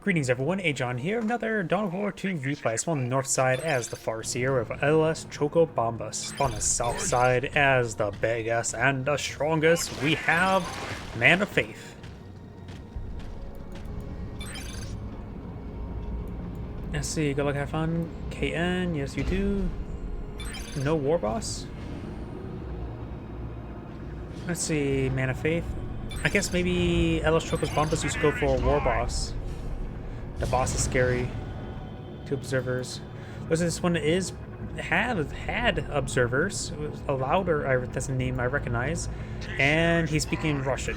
Greetings everyone, Agion here, another Dawn of War 2 replay. Spawn on the north side as the Farseer of LS.Choko Bambus. Spawn on the south side as the biggest and the strongest. We have ManOfFaith. Let's see, good luck, have fun. KN, yes you do. No Warboss. Let's see, ManOfFaith. I guess maybe LS.Choko's Bambus used to go for a Warboss. The boss is scary to observers. Looks like this one had observers. It was a louder, that's a name I recognize. And he's speaking Russian.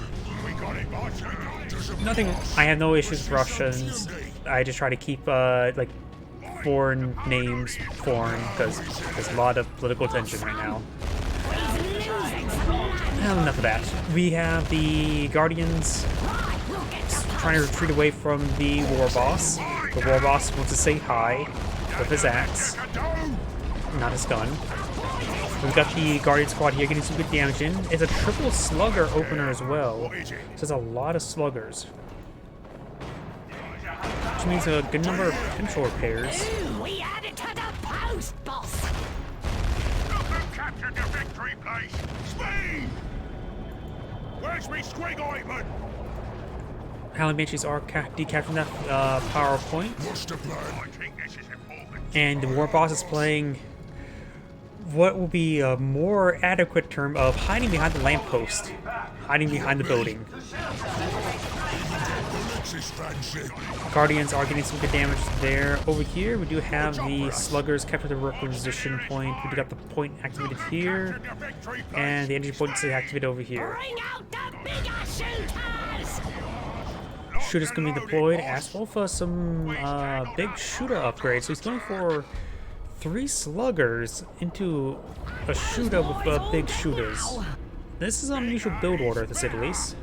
Nothing, I have no issues with Russians. I just try to keep like foreign names foreign because there's a lot of political tension right now. Enough of that. We have the Guardians trying to retreat away from the Warboss. The Warboss wants to say hi with his axe, not his gun. We've got the Guardian squad here getting some good damage in. It's a triple slugger opener as well, so there's a lot of sluggers, which means a good number of potential repairs. We added to the post, boss. Look who captured the victory place! Speed! Where's me squig ointment? Howling Banshees are decapturing that power point. And the Warboss is playing what will be a more adequate term of hiding behind the lamppost. Hiding behind the building. Guardians are getting some good damage there. Over here, we do have the Sluggers kept at the requisition point. We do got the point activated here. And the energy point is activated over here. Bring out the bigger shooters! Shooter's gonna be deployed. Asked for some big shooter upgrades. So he's going for 3 sluggers into a shooter with big shooters. This is an unusual build order, to say the least.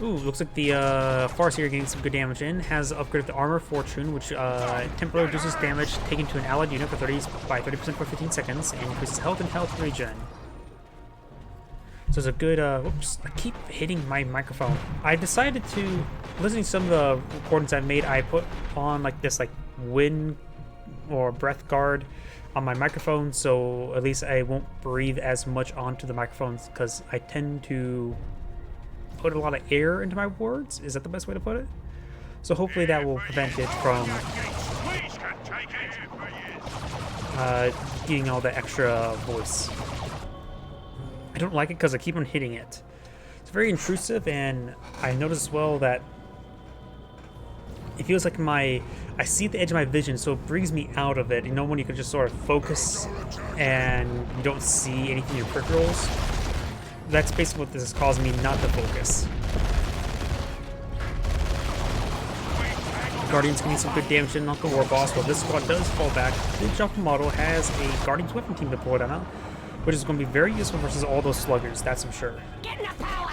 Ooh, looks like the Farseer getting some good damage in. Has upgraded the Armor Fortune, which temporarily reduces damage taken to an allied unit by 30% for 15 seconds, and increases health and health regen. So it's a good, whoops, I keep hitting my microphone. I decided to, listening to some of the recordings I've made, I put on like this wind or breath guard on my microphone, so at least I won't breathe as much onto the microphones, because I tend to put a lot of air into my words. Is that the best way to put it? So hopefully that will prevent it from getting all the extra voice. I don't like it because I keep on hitting it. It's very intrusive, and I notice as well that it feels like I see the edge of my vision, so it brings me out of it. You know, when you can just sort of focus and you don't see anything in your peripherals? That's basically what this is causing me not to focus. Guardians can need some good damage in on the Warboss. Well, this squad does fall back. The jump model has a Guardians weapon team deployed on it, which is going to be very useful versus all those sluggers, that's for sure.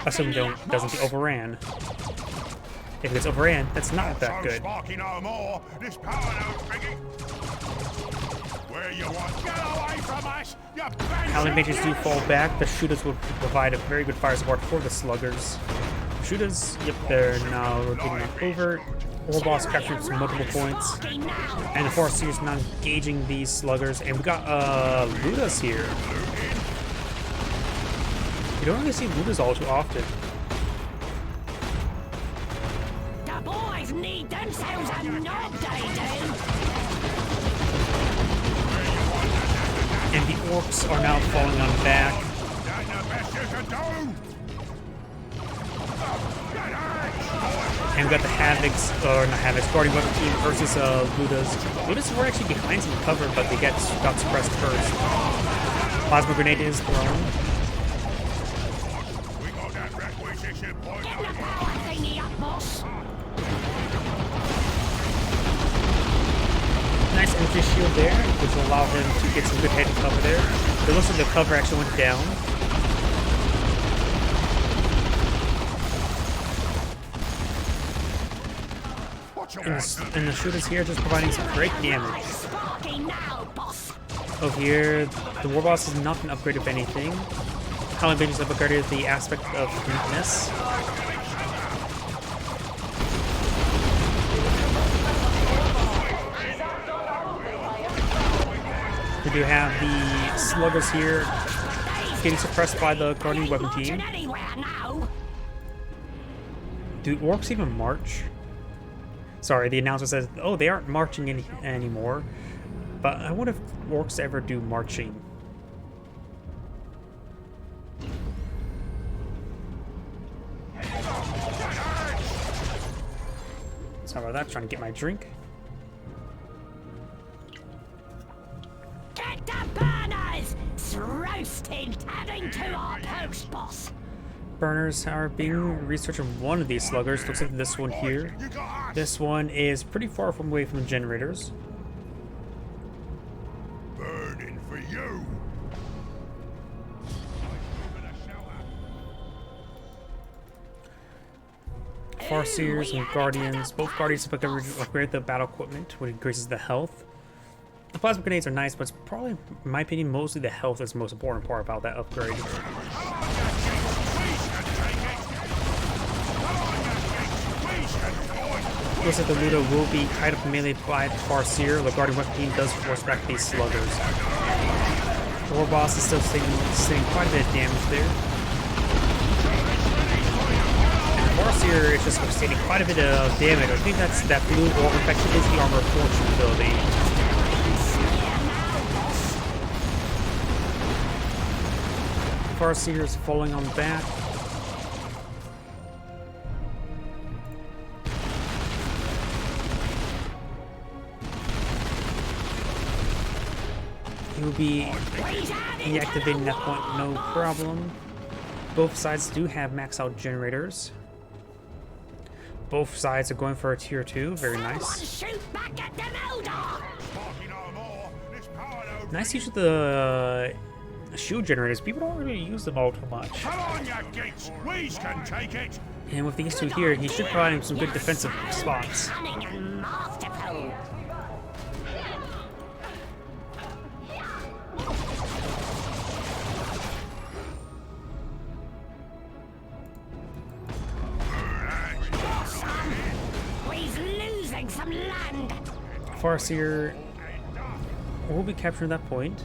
Assuming it doesn't get overran. If it gets overran, that's not that good. Howling Banshees do fall back. The shooters will provide a very good fire support for the sluggers. Shooters, yep, they're now rotating on over. Warboss captured some multiple points. And the Farseer is now engaging these sluggers. And we got Ludas here. You don't really see Ludas all too often. The boys need themselves a knob, they do. And the orcs are now falling on back. And we got the Havocs, or not Havocs, Guardian Weapon Team versus Ludas. Ludas were actually behind some cover, but they got suppressed first. Plasma Grenade is thrown. Nice energy shield there, which will allow him to get some good head and cover there. It looks like the cover actually went down. And the shooters here just providing some great damage. Over here, the Warboss has not been upgraded with anything. Howling Banshees have upgraded the aspect of weakness. do have the sluggers here getting suppressed by the Guardian Weapon team. Do orcs even march? Sorry, the announcer says, oh, they aren't marching anymore. But I wonder if orcs ever do marching. Sorry about that, trying to get my drink. Get the burners! It's roasting, heading to our post, boss. Burners are being researched on one of these sluggers. Looks like this one here. This one is pretty far away from the generators. Burning for you. Farseers and Guardians. Both Guardians have upgrade the battle equipment, which increases the health. The plasma grenades are nice, but it's probably, in my opinion, mostly the health is the most important part about that upgrade. Looks like the Ludo will be tied up melee by Farseer. The Guardian Weapon team does force back these sluggers. Warboss is still sitting quite a bit of damage there. Farseer is just sustaining quite a bit of damage. I think that's that blue orb effect is the armor of fortune ability. Farseer is falling on the back. He'll be deactivating that point, no problem. Both sides do have max out generators. Both sides are going for a tier 2, very nice. Nice use of the shield generators. People don't really use them all too much. And with these two here, he should provide him some good defensive spots. Some land. Farseer will be capturing that point.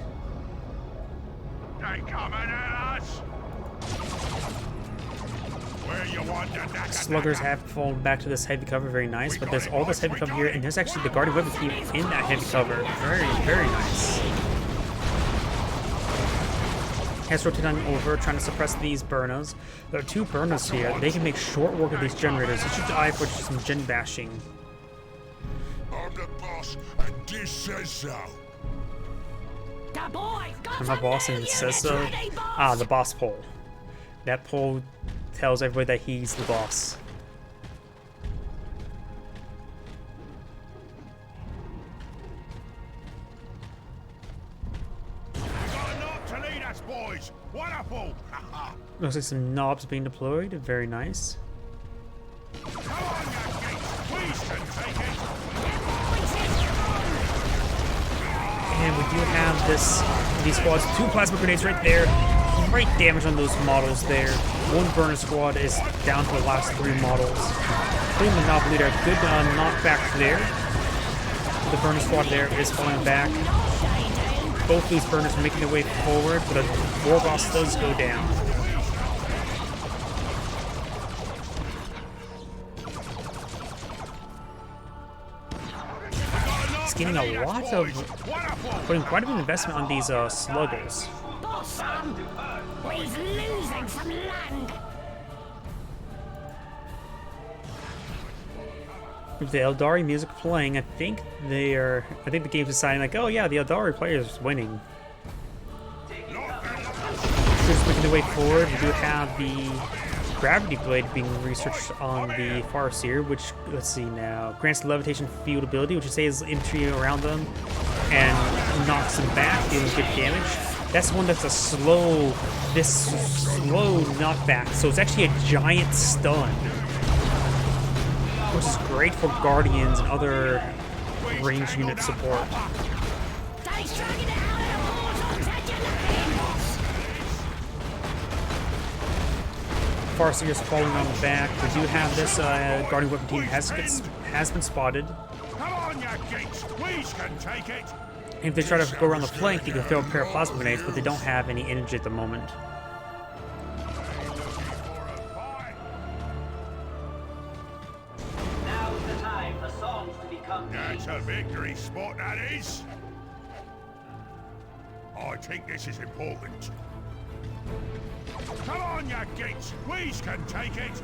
They coming at us. Where you want to Sluggers have fallen back to this heavy cover, very nice. But there's all this heavy cover here, and there's actually the Guardian Weapon team in that heavy cover. Very, very nice. Has rotated on over, trying to suppress these burners. There are 2 burners here. They can make short work of these generators. You should eye for some gen bashing. I'm the boss, and this says so. I'm a boss and it says so. Ah, the boss poll. That poll tells everybody that he's the boss. We got a knob to lead us, boys. Wonderful. Looks like some knobs being deployed. Very nice. Come on, you geeks. Please can take it. And we do have these squads, 2 plasma grenades right there. Great damage on those models there. 1 burner squad is down to the last 3 models. Putting the knob leader, good knockback there. The burner squad there is falling back. Both these burners are making their way forward, but a Warboss does go down. Getting a lot of, putting quite a bit of investment on these sluggers. He's losing some land. With the Eldari music playing, I think the game's deciding like, oh yeah, the Eldari player is winning. Just making their way forward. We do have the Gravity Blade being researched on the Farseer, which, let's see now, grants levitation field ability, which says infantry around them and knocks them back, dealing good damage. That's one that's a slow knockback, so it's actually a giant stun, which is great for Guardians and other range unit support. Farseer is falling on the back. We do have this Guardian Weapon team has been spotted. Come on, you geeks. We can take it. And if they try to go around the flank, you can throw a pair of plasma grenades, but they don't have any energy at the moment. Now's the time for songs to become That's a victory spot, that is. I think this is important. Come on, you geeks! We can take it!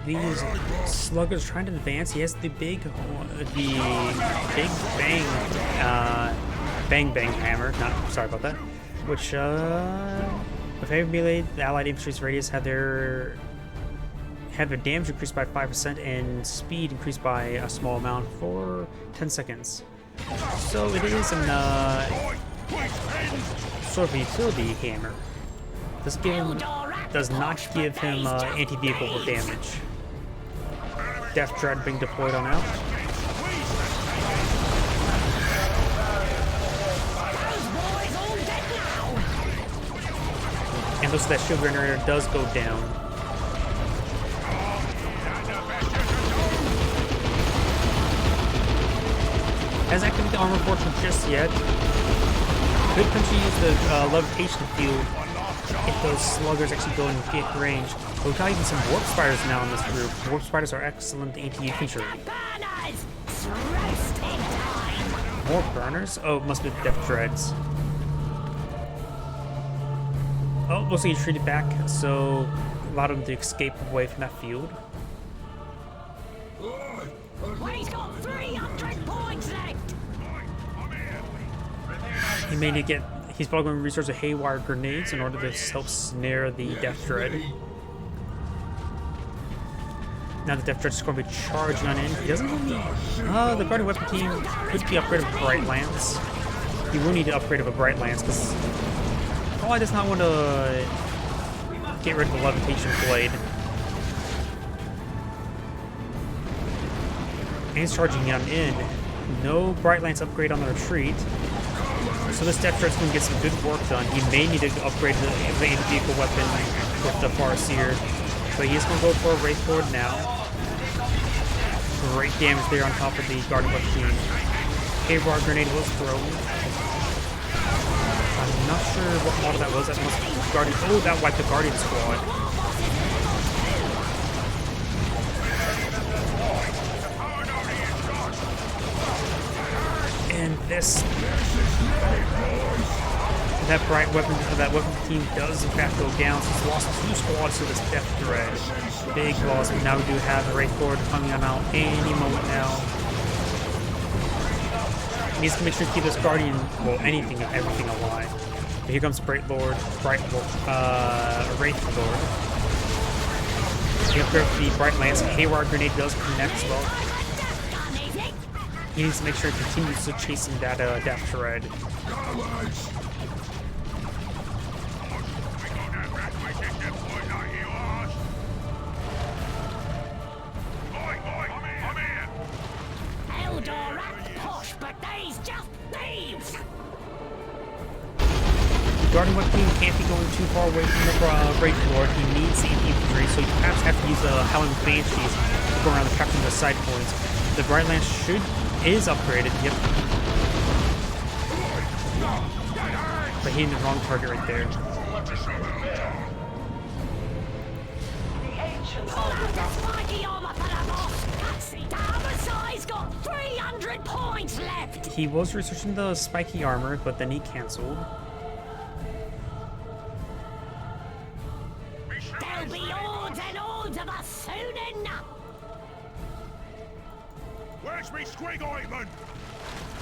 These sluggers trying to advance. He has the big bang hammer. Not sorry about that. Which with heavy melee, the allied infantry's radius have their damage increased by 5% and speed increased by a small amount for 10 seconds. So it is an sort of utility hammer. Does not give him anti-vehicle damage. Death Dread being deployed on out. And looks like that shield generator does go down. Hasn't activated the armor portion just yet. Could potentially use the levitation field if those sluggers actually go and get range. But we've got even some warp spiders now in this group. Warp spiders are excellent anti-infantry. More burners? Oh, it must be the Death Dreads. Oh, looks like he retreated back, so allowed him to escape away from that field. He's got 300 points left. He may need to get. He's probably going to resort to haywire grenades in order to help snare the Death Dread. Now the Death Dread is going to be charging on in. He doesn't really. The Guardian Weapon Team could be upgraded with Bright Lance. He will need to upgrade with a Bright Lance because Ally does not want to get rid of the Levitation Blade. And he's charging on in. No Bright Lance upgrade on the retreat. So this Death Dread's going to get some good work done. He may need to upgrade the vehicle weapon with the Farseer. But he is going to go for a Wraith Lord now. Great damage there on top of the Guardian Weapon Team. Haywire Grenade was thrown. I'm not sure what model that was. That must be Guardian. Oh, that wiped the Guardian Squad. And this, that weapon team does in fact go down. So he's lost 2 squads to this Death Dread. Big loss. And now we do have the Wraith Lord coming on out any moment now. He needs to make sure to keep this Guardian, well, everything alive. But here comes Wraith Lord. He upgrades the Bright Lance. Haywire Grenade does connect as well. He needs to make sure he continues to chasing that Death Dread. Guardian Weapon Team can't be going too far away from the Wraith Lord. He needs the infantry, so you perhaps have to use the Howling Banshees to go around and capture the side points. The Bright Lance is upgraded, yep. But hitting the wrong target right there. Got 300 points left. He was researching the spiky armor, but then he cancelled. There'll be hordes and hordes of us soon enough. Where's me squig ointment?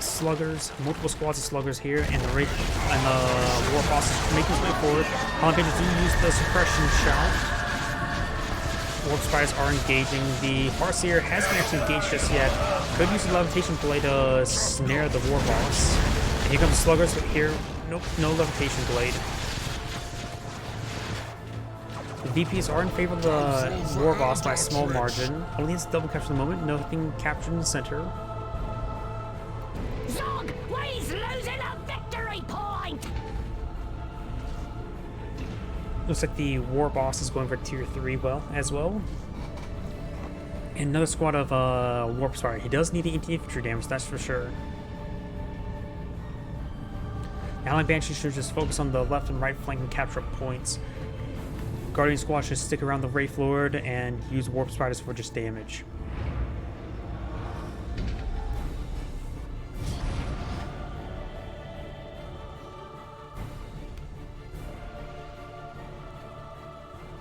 Sluggers, multiple squads of sluggers here, and the Warboss is making his way forward. Hollanders do use the suppression shot. Warp Spiders are engaging. The Farseer hasn't actually engaged just yet. Could use the Levitation Blade to snare the Warboss. And here comes the sluggers, but here, nope, no Levitation Blade. The DPS are in favor of the Warboss by a small margin. Only has double capture at the moment, nothing captured in the center. Zog, he's losing a victory point. Looks like the Warboss is going for tier 3 as well. And another squad of Warp Spider. He does need the infantry damage, that's for sure. Allied Banshee should just focus on the left and right flank and capture points. Guardian Squad should stick around the Wraith Lord and use Warp Spiders for just damage.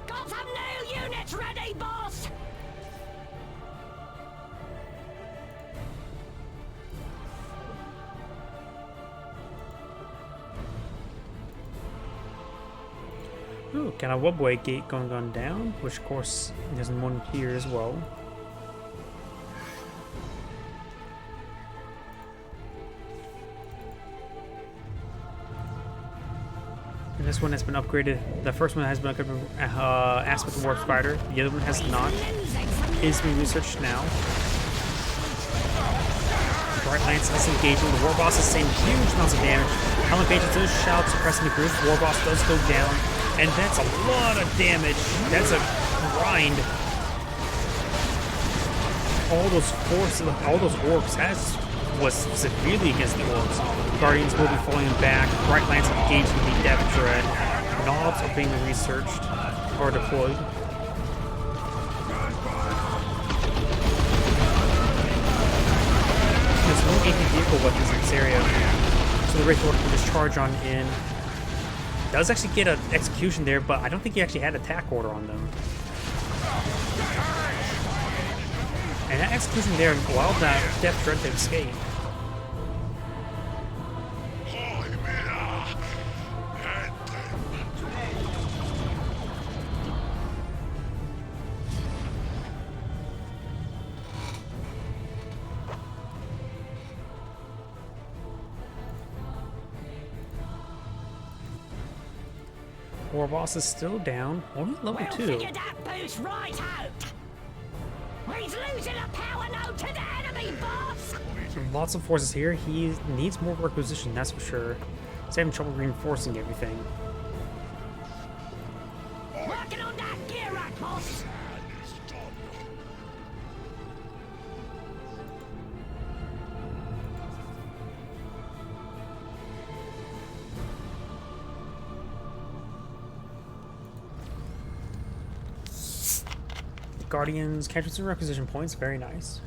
Got some new units ready, boss! Ooh, got a webway gate going on down, which of course there's one here as well. And this one has been upgraded. The first one has been upgraded Aspect of Warp Spider. The other one has not. Is being researched now. Bright Lance is engaging. The Warboss is taking huge amounts of damage. Helen Pages does shout, suppressing the group. Warboss does go down. And that's a lot of damage. That's a grind. All those orcs was severely against the orcs. Guardians will be falling back. Bright Lance engaging the Death Dread. Knobs are being researched or deployed. There's no AP vehicle weapons in this area, so the Wraith Lord can just charge on in. Does actually get an execution there, but I don't think he actually had attack order on them. And that execution there allowed that Death Dread to escape. Warboss is still down, only level 2. Figure that boost right out. He's losing a power node to the enemy, boss. Lots of forces here. He needs more requisition, that's for sure. He's having trouble reinforcing everything. Working on that gear rack, boss. Guardians captured some requisition points, very nice.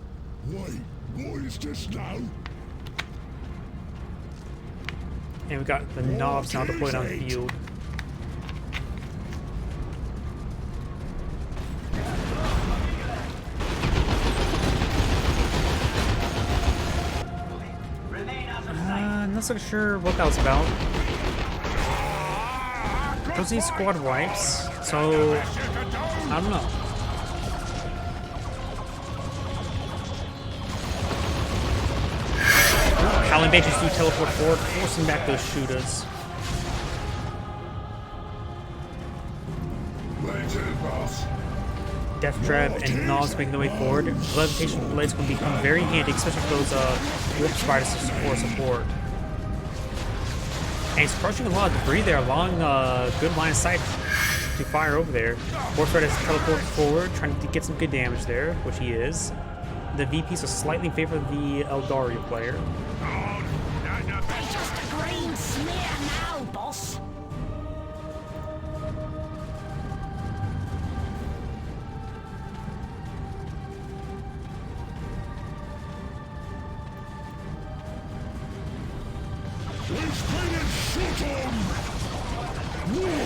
Wait, what is this now? And we got the knobs now deployed on the field. I'm not so sure what that was about. Those need squad wipes, so I don't know. Howling Banshee do teleport forward, forcing back those shooters. Death Trap and Knobs making their way forward. Levitation Blades can become very handy, especially for those Warp Spiders for support. And he's crushing a lot of debris there, allowing a good line of sight to fire over there. Warp Spider is teleported forward, trying to get some good damage there, which he is. The VPs are slightly in favor of the Eldari player. They're just a green smear now, boss.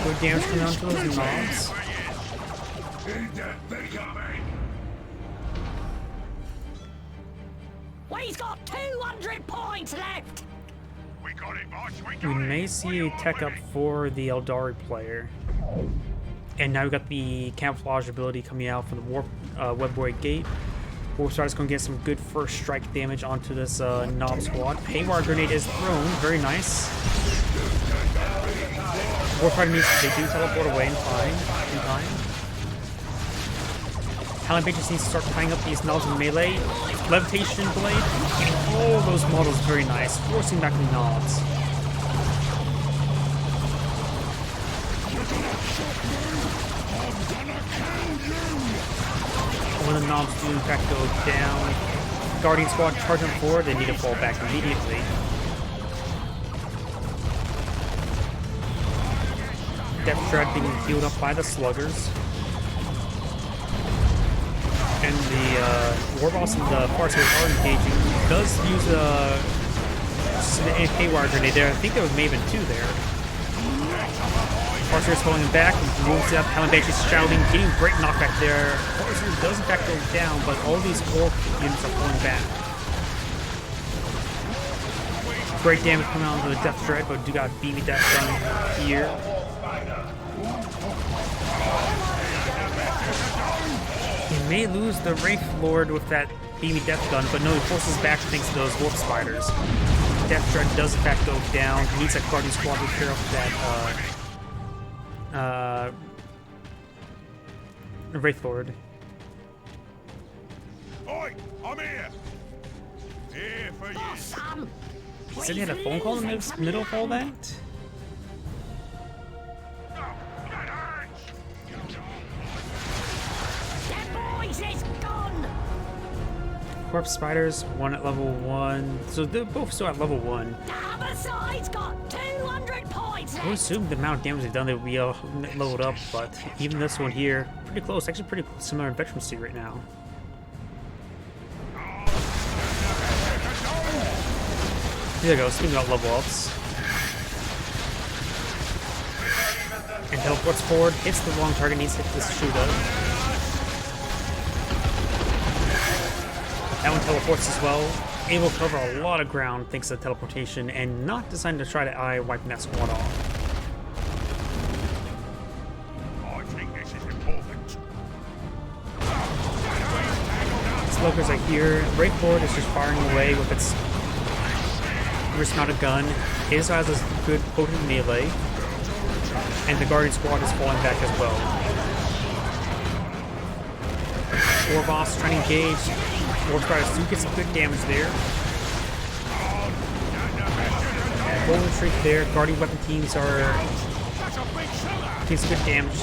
Good damage coming down to those knobs. We've got 200 points left. We got it, boss. We may see a tech up for the Eldari player. And now we've got the camouflage ability coming out from the Webboy Gate. Warp Spider's going to get some good first strike damage onto this Knob squad. Haywire Grenade is thrown. Very nice. Warp Spider needs they do teleport away in time. Howling Banshee needs to start tying up these knobs in melee. Levitation Blade. Getting all those models very nice. Forcing back the knobs. When the knobs do in fact go down, Guardian Squad charge them forward, they need to fall back immediately. Death Dread being healed up by the sluggers. And the Warboss and the Farseer are engaging. Does use an AFK-wire grenade there. I think there was maybe 2 there. Farseer's pulling him back, moves up, Helen Banshee's shouting, getting great knockback there. Farseer does in fact go down, but all these orc units are pulling back. Great damage coming out of the Death Dread, but do got BB Death done here. He may lose the Wraith Lord with that BB Death gun, but no, he forces back thanks to those Warp Spiders. Death Dread does in fact go down. He needs that Guardian Squad to clear up that Wraith Lord. Oi, I'm here. Here for you. Awesome. He said he had a phone call in the middle of all that? Them boys is gone. Corpse Spiders, 1 at level 1. So they're both still at level 1. The other side's got 200 points I would left. assume the amount of damage they've done, they would be leveled up, but even this one here, pretty close. Actually pretty similar in veterancy right now. There you go, speaking about level ups. And teleports forward, hits the wrong target, needs to hit this shooter. That one teleports as well. Able to cover a lot of ground thanks to the teleportation, and not designed to try to eye wiping that squad off. I think this is important. Sluggers are here. Wraith Lord is just firing away with its wrist-mounted gun. It also has a good potent melee. And the Guardian Squad is falling back as well. Warboss trying to engage. Warp Spiders do get some good damage there. Full retreat there. Guardian weapon teams are getting some good damage.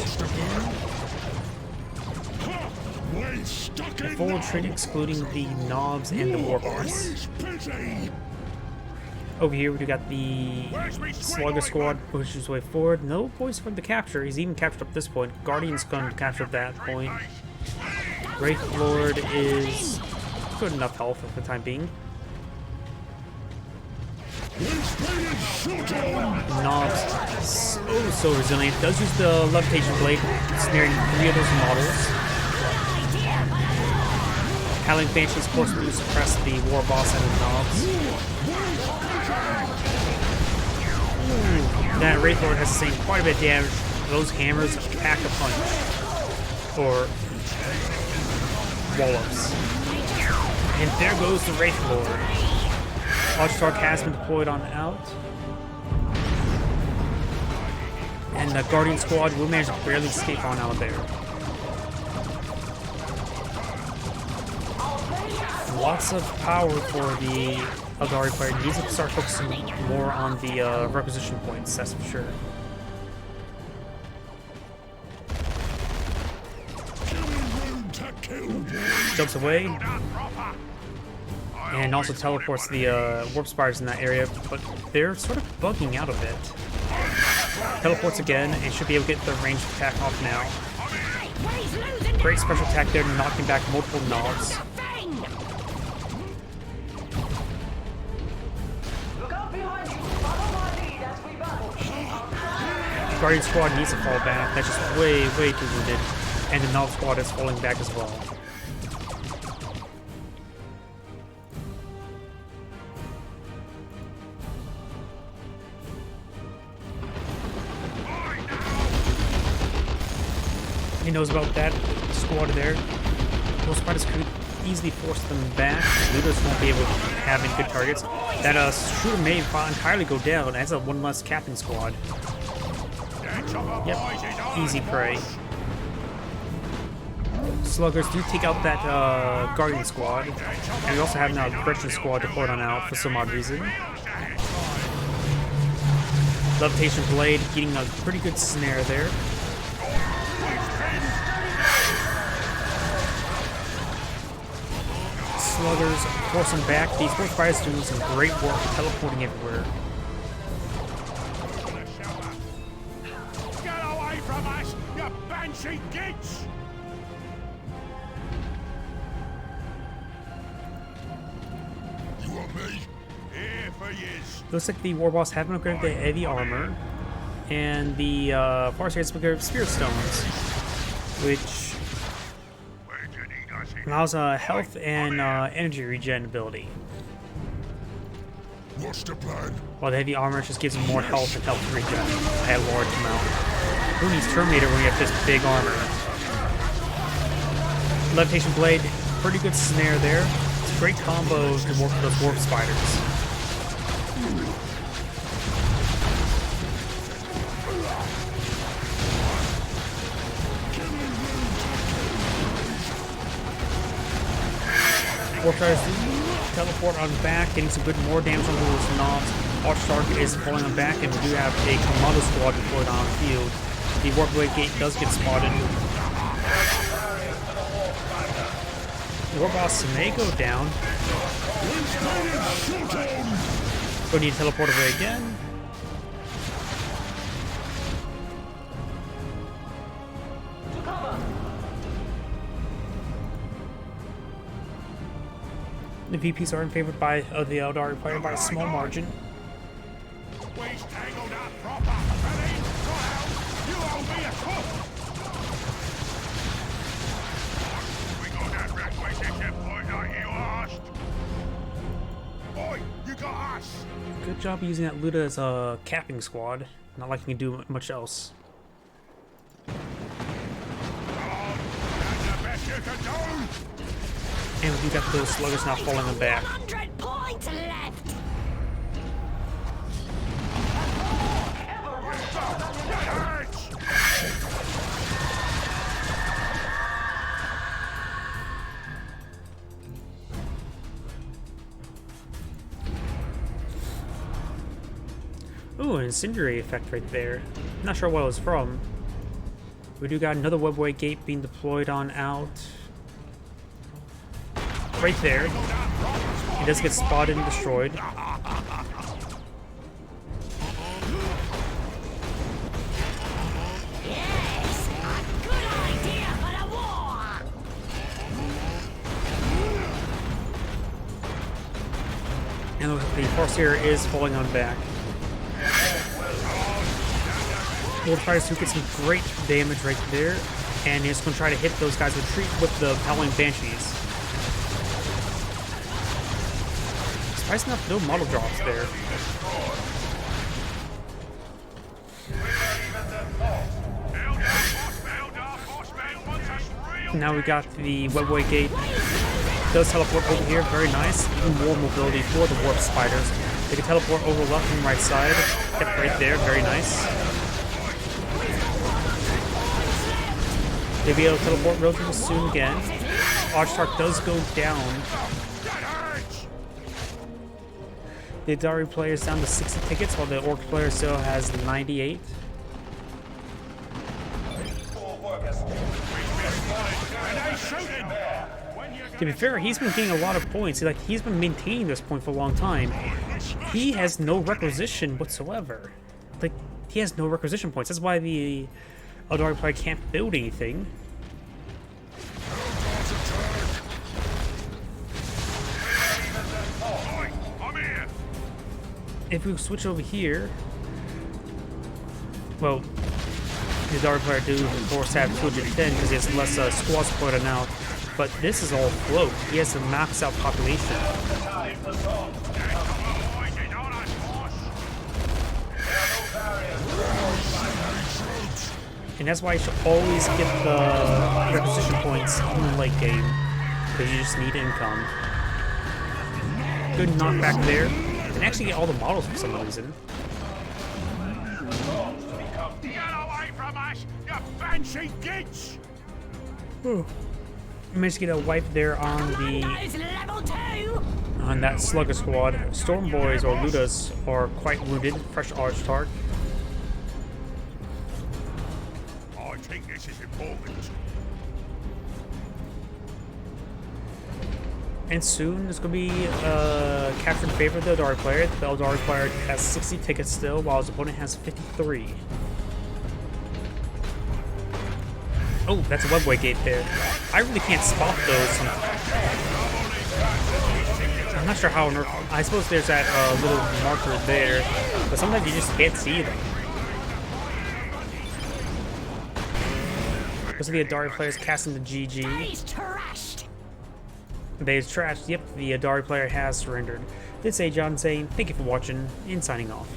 And full retreat excluding the knobs and the Warboss. Over here we got the Slugger Squad pushes his way forward. No points for the capture. He's even captured up this point. Guardian's going to capture at that point. Wraith Lord is good enough health for the time being. Knobs so resilient. Does use the levitation blade, snaring 3 of those models. Howling Banshee's forcefully suppress the Warboss and the knobs. That Wraith Lord has sustained quite a bit of damage. Those hammers pack a punch. Or wall-ups. And there goes the Wraith Lord. Archtark has been deployed on out. And the Guardian Squad will manage to barely escape on out of there. Lots of power for the Eldari player. Needs to start focusing more on the requisition points, that's for sure. Jumps away. And also teleports the Warp Spiders in that area, but they're sort of bugging out a bit. Teleports again, and should be able to get the ranged attack off now. Great special attack there, knocking back multiple knobs. Guardian Squad needs to fall back. That's just way, way too wounded. And the Knob Squad is falling back as well. He knows about that squad there. Those spiders could easily force them back. Leaders won't be able to have any good targets. That shooter may entirely go down as a one less captain squad. Yep, easy prey. Sluggers do take out that Guardian Squad. And we also have now the Veteran Squad deployed on out for some odd reason. Levitation Blade getting a pretty good snare there. sluggers force them back. These force fighters doing some great work teleporting everywhere. Get away from us, you banshee gits! You want me? Here for yous. Looks like the Warboss haven't upgraded the heavy armor, and the Farseer has upgraded Spirit Stones, which allows health and energy regen ability. What's the plan? While the heavy armor just gives him more health and health regen at a large amount. Who needs Terminator when you have this big armor? Levitation Blade, pretty good snare there. It's a great combo to work with those warp spiders. Warp spiders teleport on back, getting some good more damage on those knobs. LS.Choko is falling on back, and we do have a commando squad deployed on the field. The Warboss gate does get spotted. Warboss may go down. We need to teleport away again. The VPs are in favor by the Eldari player by a small margin. We's tangled up proper, Ready? You owe me a cook! We got that requisition point like you asked. Boy, you got us! Good job using that Luda as a capping squad. Not like you can do much else. Oh, that's the best you can do! And we do got those sluggers now falling on back. 100 points left. That hurts! Ooh, an incendiary effect right there. Not sure what it was from. We do got another webway gate being deployed on out. Right there. He does get spotted and destroyed. Yes, a good idea for the war. And the Farseer is falling on back. Lord tries to get some great damage right there, and he's going to try to hit those guys retreat with the Howling Banshees. Surprised enough, no model drops there. Now we got the webway gate. Does teleport over here, very nice. Even more mobility for the warp spiders. They can teleport over left and right side. Yep, right there, very nice. They'll be able to teleport relatively soon again. LS.Choko does go down. The Eldari player is down to 60 tickets, while the Orc player still has 98. To be fair, he's been getting a lot of points. Like, he's been maintaining this point for a long time. He has no requisition whatsoever. Like, he has no requisition points. That's why the Eldari player can't build anything. If we switch over here, well, the Eldari player do of course have 210 because he has less squad support now. But this is all float. He has a max out population. And that's why you should always get the requisition points in the late game, because you just need income. Good knockback there. And actually get all the models for some reason. Get away from us, you banshee gits! Managed to get a wipe there on the Commandos level 2. on that slugger squad. Storm Boys or Ludas are quite wounded. Fresh LS.Choko. I think this is important. And soon it's going to be captured in favor of the Eldari player. The Eldari player has 60 tickets still, while his opponent has 53. Oh, that's a webway gate there. I really can't spot those sometimes. I'm not sure how on earth. I suppose there's that little marker there, but sometimes you just can't see them. Those are the Eldari players casting the GG. He's trashed. They've trashed. Yep, the Eldari player has surrendered. This is Agion saying thank you for watching and signing off.